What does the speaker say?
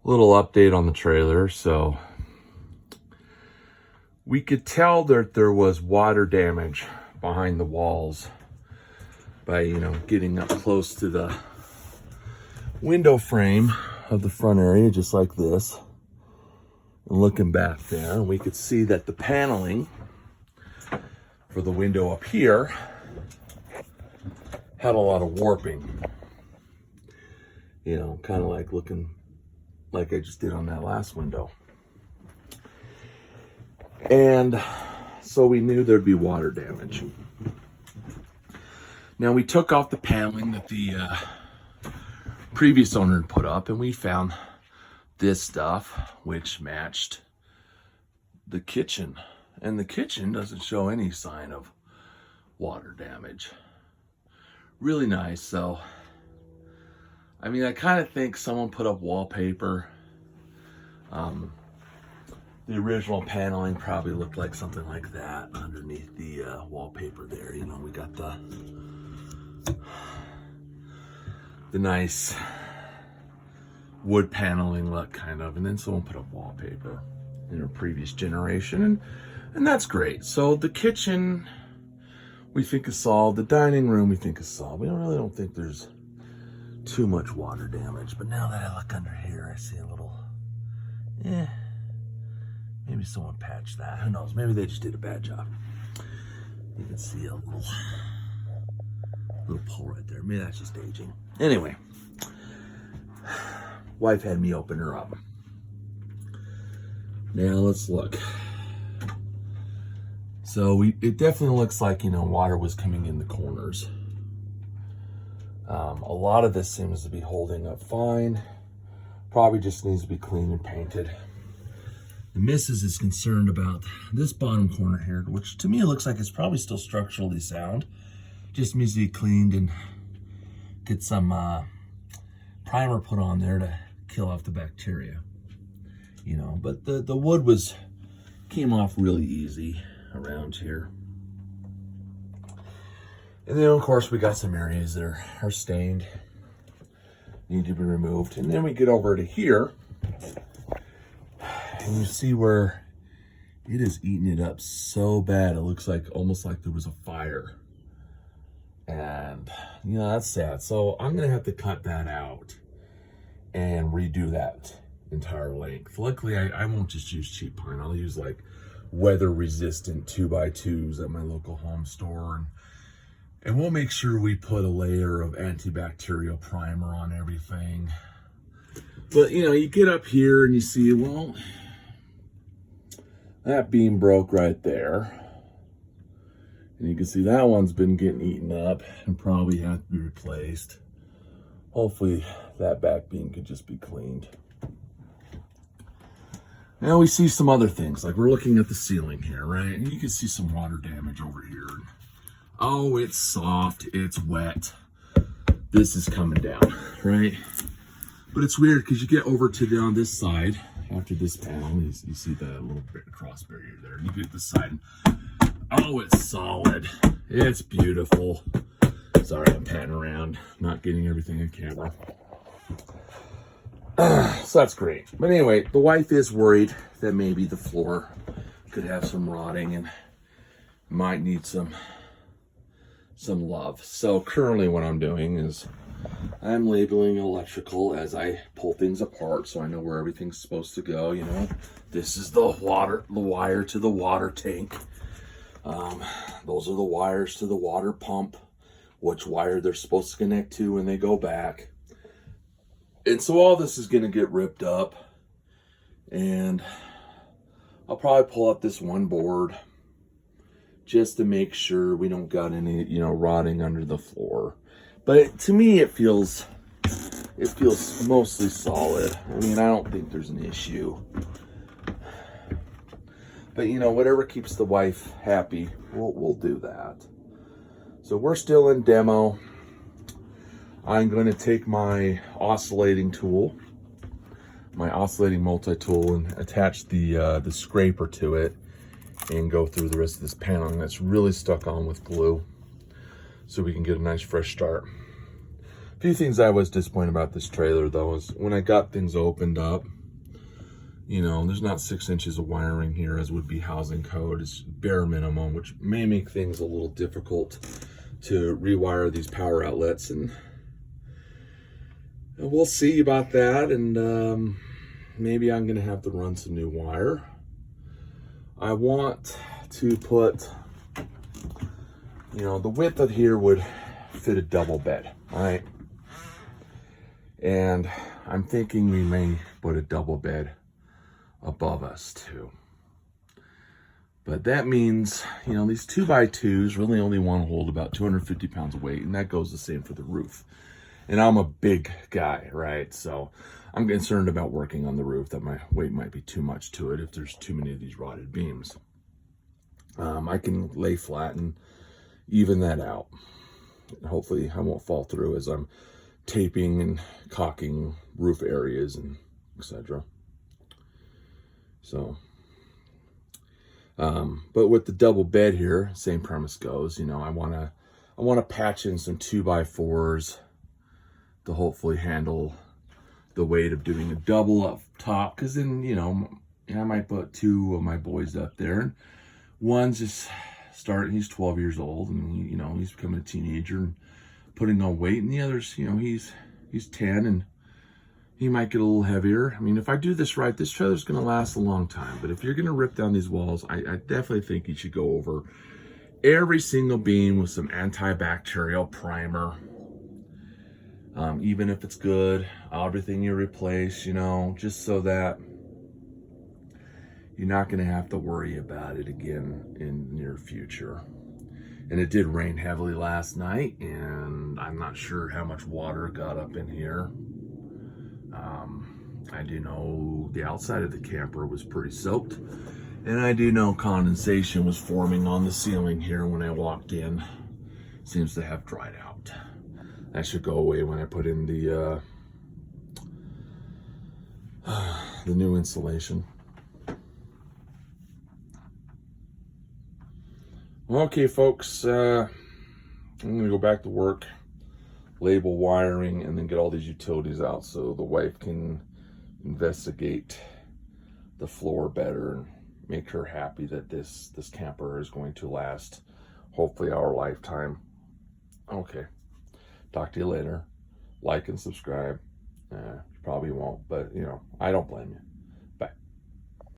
Little update on the trailer. So we could tell that there was water damage behind the walls by, getting up close to the window frame of the front area, just like this. And looking back there, we could see that the paneling for the window up here had a lot of warping. Kind of like looking like I just did on that last window. And so we knew there'd be water damage. Now we took off the paneling that the previous owner had put up, and we found this stuff which matched the kitchen. And the kitchen doesn't show any sign of water damage. Really nice. So I kind of think someone put up wallpaper. The original paneling probably looked like something like that underneath the wallpaper there. We got the nice wood paneling look kind of, and then someone put up wallpaper in a previous generation, and that's great. So the kitchen we think is solved. The dining room we think is solved. We really don't think there's too much water damage, but now that I look under here, I see a little, maybe someone patched that. Who knows? Maybe they just did a bad job. You can see a little pull right there. Maybe that's just aging. Anyway, wife had me open her up. Now let's look. So it definitely looks like, water was coming in the corners. A lot of this seems to be holding up fine. Probably just needs to be cleaned and painted. The missus is concerned about this bottom corner here, which to me it looks like it's probably still structurally sound. Just needs to be cleaned and get some primer put on there to kill off the bacteria. But the wood came off really easy around here. And then, of course, we got some areas that are stained, need to be removed. And then we get over to here, and you see where it is eating it up so bad. It looks like almost like there was a fire. And, that's sad. So I'm going to have to cut that out and redo that entire length. Luckily, I won't just use cheap pine. I'll use like weather-resistant 2x2s at my local home store. And we'll make sure we put a layer of antibacterial primer on everything. But, you get up here and you see, well, that beam broke right there. And you can see that one's been getting eaten up and probably has to be replaced. Hopefully that back beam could just be cleaned. Now we see some other things, like we're looking at the ceiling here, right? And you can see some water damage over here. Oh, it's soft, it's wet. This is coming down, right? But it's weird because you get over to down this side after this panel, you see the little bit cross barrier there. You get this side. Oh, it's solid. It's beautiful. Sorry, I'm patting around, not getting everything in camera. So that's great. But anyway, the wife is worried that maybe the floor could have some rotting and might need some love. So currently what I'm doing is I'm labeling electrical as I pull things apart so I know where everything's supposed to go. This is the wire to the water tank. Those are the wires to the water pump, which wire they're supposed to connect to when they go back. And so all this is going to get ripped up, and I'll probably pull up this one board just to make sure we don't got any, rotting under the floor. But to me, it feels mostly solid. I don't think there's an issue. But whatever keeps the wife happy, we'll do that. So we're still in demo. I'm going to take my oscillating tool, my oscillating multi-tool, and attach the scraper to it and go through the rest of this paneling that's really stuck on with glue so we can get a nice fresh start. few things I was disappointed about this trailer though is when I got things opened up, you know, there's not 6 inches of wiring here as would be housing code. It's bare minimum, which may make things a little difficult to rewire these power outlets, and we'll see about that. And maybe I'm gonna have to run some new wire. I want to put, you know, the width of here would fit a double bed, all right? And I'm thinking we may put a double bed above us too. But that means, you know, these 2x2s really only want to hold about 250 pounds of weight, and that goes the same for the roof. And I'm a big guy, right? So I'm concerned about working on the roof that my weight might be too much to it if there's too many of these rotted beams. I can lay flat and even that out. Hopefully I won't fall through as I'm taping and caulking roof areas and etc. So, but with the double bed here, same premise goes. You know, I want to patch in some 2x4s to hopefully handle the weight of doing a double up top. Because then, you know, I might put 2 of my boys up there. One's just starting; he's 12 years old, and you know, he's becoming a teenager and putting on weight. And the other's, you know, he's 10 and he might get a little heavier. I mean, if I do this right, this trailer's going to last a long time. But if you're going to rip down these walls, I definitely think you should go over every single beam with some antibacterial primer. Even if it's good, everything you replace, you know, just so that you're not going to have to worry about it again in the near future. And it did rain heavily last night, and I'm not sure how much water got up in here. I do know the outside of the camper was pretty soaked, and I do know condensation was forming on the ceiling here when I walked in. Seems to have dried out. That should go away when I put in the new insulation. Okay, folks, I'm gonna go back to work, label wiring, and then get all these utilities out so the wife can investigate the floor better and make her happy that this camper is going to last hopefully our lifetime. Okay, talk to you later. Like and subscribe. You probably won't, but you know, I don't blame you.